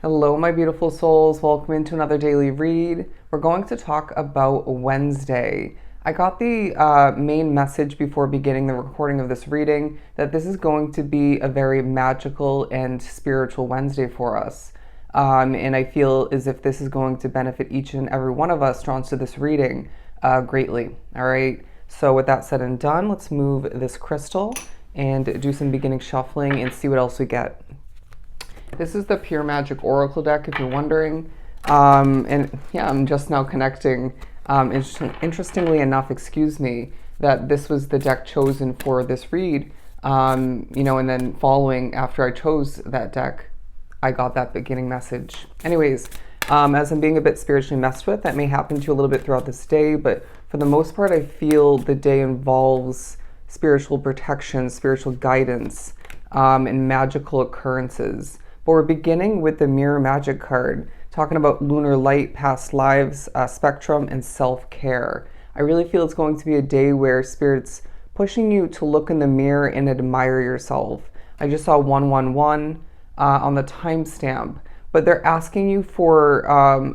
Hello, my beautiful souls. Welcome into another daily read. We're going to talk about Wednesday. I got the main message before beginning the recording of this reading that this is going to be a very magical and spiritual Wednesday for us. And I feel as if this is going to benefit each and every one of us drawn to this reading greatly. All right. So, with that said and done, let's move this crystal and do some beginning shuffling and see what else we get. This is the Pure Magic Oracle deck, if you're wondering. And yeah, I'm just now connecting. Interestingly enough, that this was the deck chosen for this read. And then following after I chose that deck, I got that beginning message. Anyways, as I'm being a bit spiritually messed with, that may happen to you a little bit throughout this day, but for the most part, I feel the day involves spiritual protection, spiritual guidance, and magical occurrences. But we're beginning with the Mirror Magic card, talking about lunar light, past lives, spectrum, and self-care. I really feel it's going to be a day where Spirit's pushing you to look in the mirror and admire yourself. I just saw 111 on the timestamp, but they're asking you for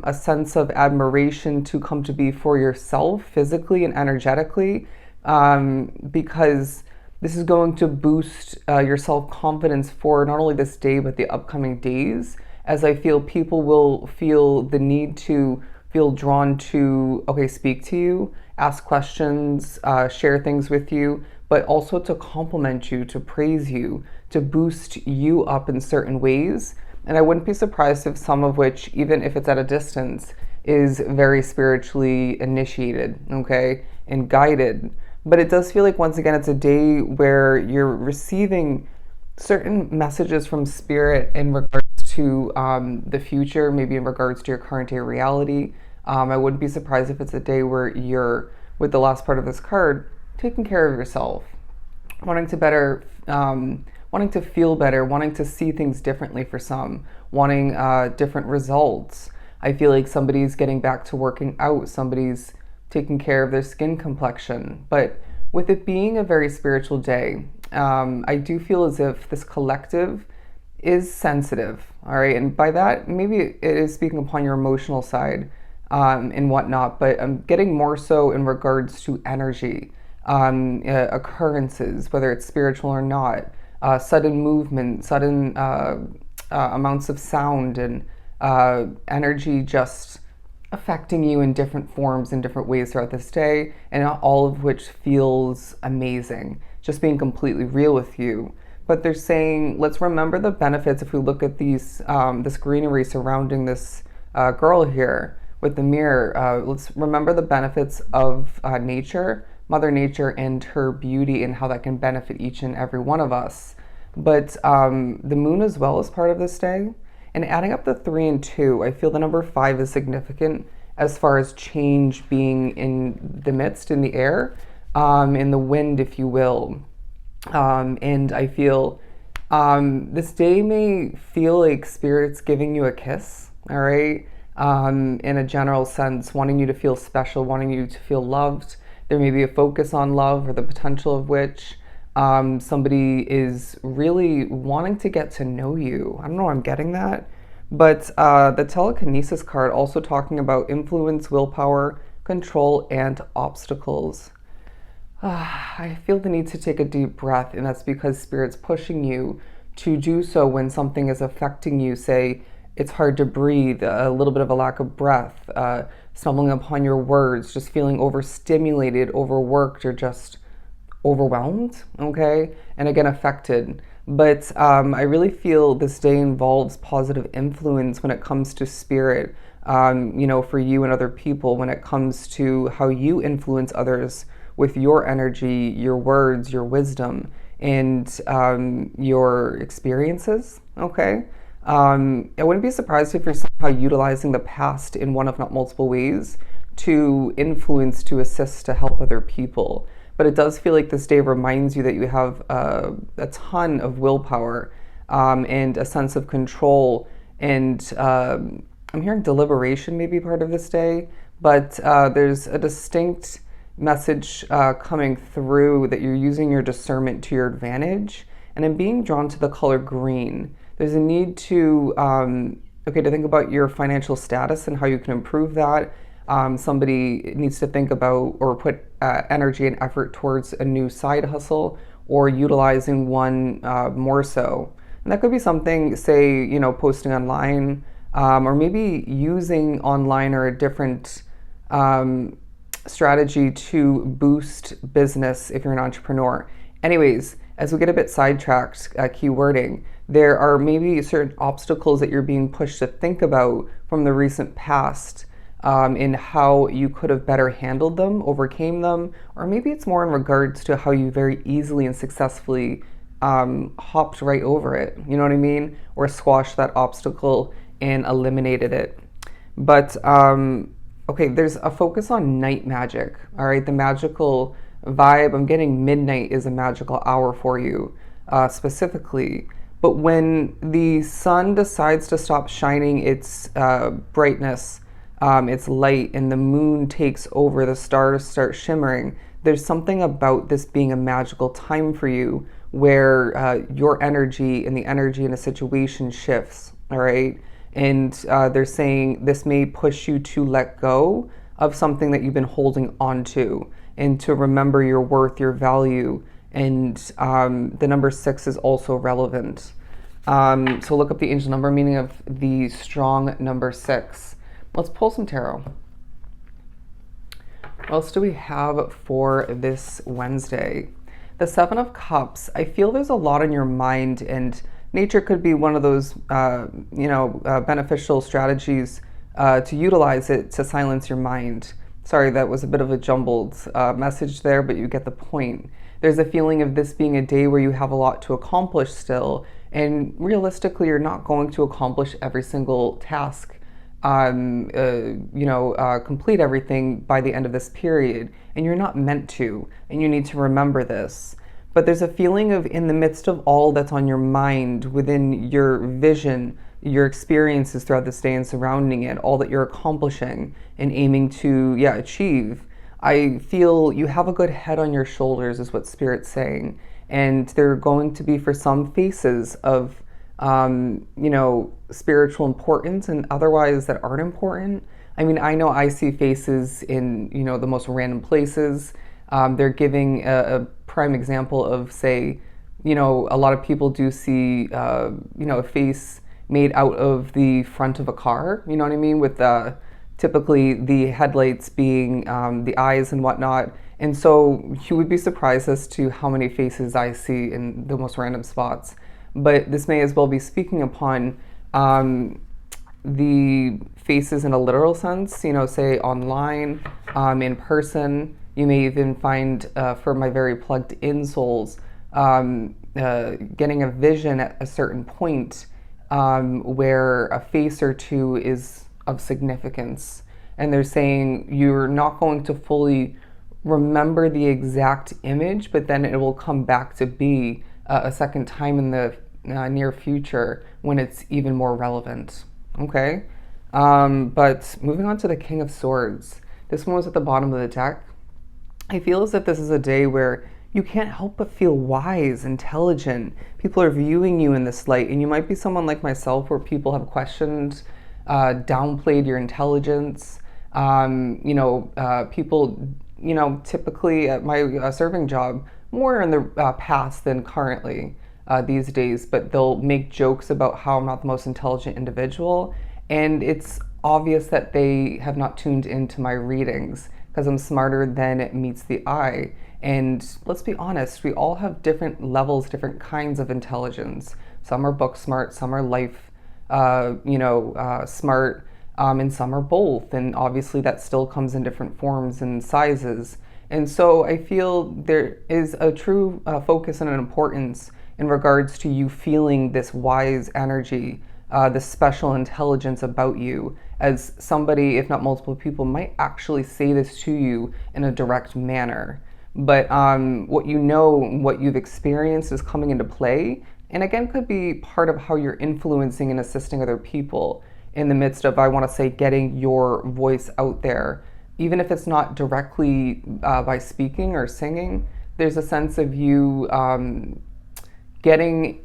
a sense of admiration to come to be for yourself, physically and energetically, because this is going to boost your self-confidence for not only this day, but the upcoming days, as I feel people will feel the need to feel drawn to, speak to you, ask questions, share things with you, but also to compliment you, to praise you, to boost you up in certain ways. And I wouldn't be surprised if some of which, even if it's at a distance, is very spiritually initiated, and guided. But it does feel like, once again, it's a day where you're receiving certain messages from Spirit in regards to the future, maybe in regards to your current day reality. I wouldn't be surprised if it's a day where you're, with the last part of this card, taking care of yourself, wanting to feel better, wanting to see things differently for some, wanting different results. I feel like somebody's getting back to working out, somebody's taking care of their skin complexion. But with it being a very spiritual day, I do feel as if this collective is sensitive, all right? And by that, maybe it is speaking upon your emotional side and whatnot, but I'm getting more so in regards to energy, occurrences, whether it's spiritual or not, sudden movement, sudden amounts of sound and energy just affecting you in different forms, in different ways throughout this day, and all of which feels amazing, just being completely real with you. But they're saying, let's remember the benefits. If we look at these, this greenery surrounding this girl here with the mirror, let's remember the benefits of nature, Mother Nature, and her beauty, and how that can benefit each and every one of us. But the moon as well is part of this day. And adding up the 3 and 2, I feel the number 5 is significant as far as change being in the midst, in the air, in the wind, if you will. And I feel this day may feel like Spirit's giving you a kiss, all right? In a general sense, wanting you to feel special, wanting you to feel loved. There may be a focus on love, or the potential of which. Somebody is really wanting to get to know you. I don't know why I'm getting that. But the Telekinesis card also talking about influence, willpower, control, and obstacles. I feel the need to take a deep breath, and that's because Spirit's pushing you to do so when something is affecting you. Say, it's hard to breathe, a little bit of a lack of breath, stumbling upon your words, just feeling overstimulated, overworked, or just overwhelmed, and again affected. But I really feel this day involves positive influence when it comes to Spirit, for you and other people, when it comes to how you influence others with your energy, your words, your wisdom, and your experiences. I wouldn't be surprised if you're somehow utilizing the past in one, if not multiple ways, to influence, to assist, to help other people. But it does feel like this day reminds you that you have a ton of willpower and a sense of control. And I'm hearing deliberation may be part of this day, but there's a distinct message coming through that you're using your discernment to your advantage. And I'm being drawn to the color green. There's a need to okay, to think about your financial status and how you can improve that. Somebody needs to think about or put energy and effort towards a new side hustle or utilizing one more so. And that could be something, say, posting online, or maybe using online or a different strategy to boost business if you're an entrepreneur. Anyways, as we get a bit sidetracked, keywording, there are maybe certain obstacles that you're being pushed to think about from the recent past, in how you could have better handled them, overcame them, or maybe it's more in regards to how you very easily and successfully hopped right over it. You know what I mean? Or squashed that obstacle and eliminated it. But okay, there's a focus on night magic. All right, the magical vibe. I'm getting midnight is a magical hour for you, specifically. But when the sun decides to stop shining its brightness, its light, and the moon takes over, the stars start shimmering, there's something about this being a magical time for you where your energy and the energy in a situation shifts, all right? And they're saying this may push you to let go of something that you've been holding on to and to remember your worth, your value. And the number 6 is also relevant. So look up the angel number, meaning of the strong number 6. Let's pull some tarot. What else do we have for this Wednesday? The 7 of Cups. I feel there's a lot on your mind, and nature could be one of those, beneficial strategies to utilize it to silence your mind. Sorry, that was a bit of a jumbled message there, but you get the point. There's a feeling of this being a day where you have a lot to accomplish still, and realistically, you're not going to accomplish every single task, complete everything by the end of this period, and you're not meant to, and you need to remember this. But there's a feeling of, in the midst of all that's on your mind, within your vision, your experiences throughout this day and surrounding it, all that you're accomplishing and aiming to, achieve, I feel you have a good head on your shoulders, is what Spirit's saying. And there are going to be, for some, faces of, spiritual importance and otherwise that aren't important. I mean, I know I see faces in, the most random places. They're giving a prime example of, say, a lot of people do see, a face made out of the front of a car, you know what I mean? With typically the headlights being the eyes and whatnot. And so you would be surprised as to how many faces I see in the most random spots. But this may as well be speaking upon the faces in a literal sense, say online, in person. You may even find, for my very plugged in souls, getting a vision at a certain point where a face or two is of significance. And they're saying you're not going to fully remember the exact image, but then it will come back to be a second time in the near future when it's even more relevant. Okay? But moving on to the King of Swords. This one was at the bottom of the deck. I feel as if this is a day where you can't help but feel wise, intelligent. People are viewing you in this light, and you might be someone like myself where people have questioned, downplayed your intelligence. People, typically at my serving job, more in the past than currently these days, but they'll make jokes about how I'm not the most intelligent individual, and it's obvious that they have not tuned into my readings because I'm smarter than it meets the eye. And let's be honest, we all have different levels, different kinds of intelligence. Some are book smart, some are life, smart, and some are both. And obviously that still comes in different forms and sizes. And so I feel there is a true focus and an importance in regards to you feeling this wise energy, this special intelligence about you, as somebody, if not multiple people, might actually say this to you in a direct manner. But what what you've experienced is coming into play, and again could be part of how you're influencing and assisting other people in the midst of, I want to say, getting your voice out there. Even if it's not directly by speaking or singing, there's a sense of you getting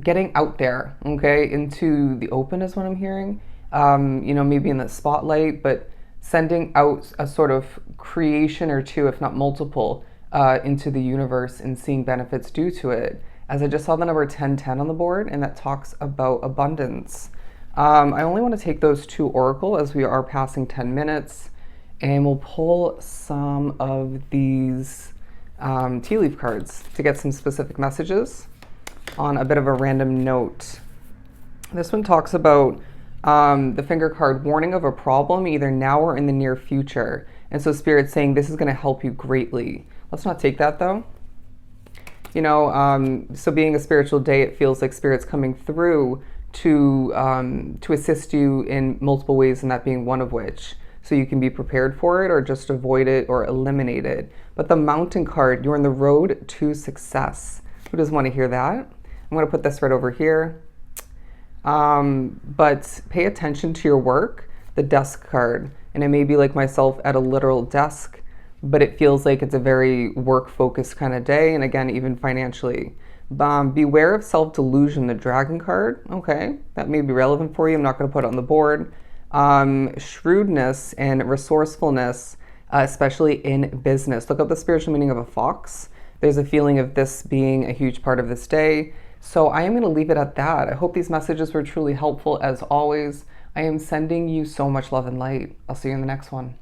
getting out there, okay, into the open is what I'm hearing. Maybe in the spotlight, but sending out a sort of creation or two, if not multiple, into the universe and seeing benefits due to it. As I just saw the number 1010 on the board, and that talks about abundance. I only want to take those two oracle as we are passing 10 minutes, and we'll pull some of these tea leaf cards to get some specific messages on a bit of a random note. This one talks about the finger card, warning of a problem either now or in the near future. And so Spirit's saying this is going to help you greatly. Let's not take that though. So being a spiritual day, it feels like Spirit's coming through to assist you in multiple ways, and that being one of which. So you can be prepared for it or just avoid it or eliminate it. But the Mountain card, you're on the road to success. Who doesn't want to hear that? I'm going to put this right over here. But pay attention to your work, the Desk card. And it may be like myself at a literal desk, but it feels like it's a very work-focused kind of day. And again, even financially. Beware of self-delusion, the Dragon card. Okay, that may be relevant for you. I'm not going to put it on the board. Shrewdness and resourcefulness, especially in business. Look up the spiritual meaning of a fox. There's a feeling of this being a huge part of this day. So I am going to leave it at that. I hope these messages were truly helpful. As always, I am sending you so much love and light. I'll see you in the next one.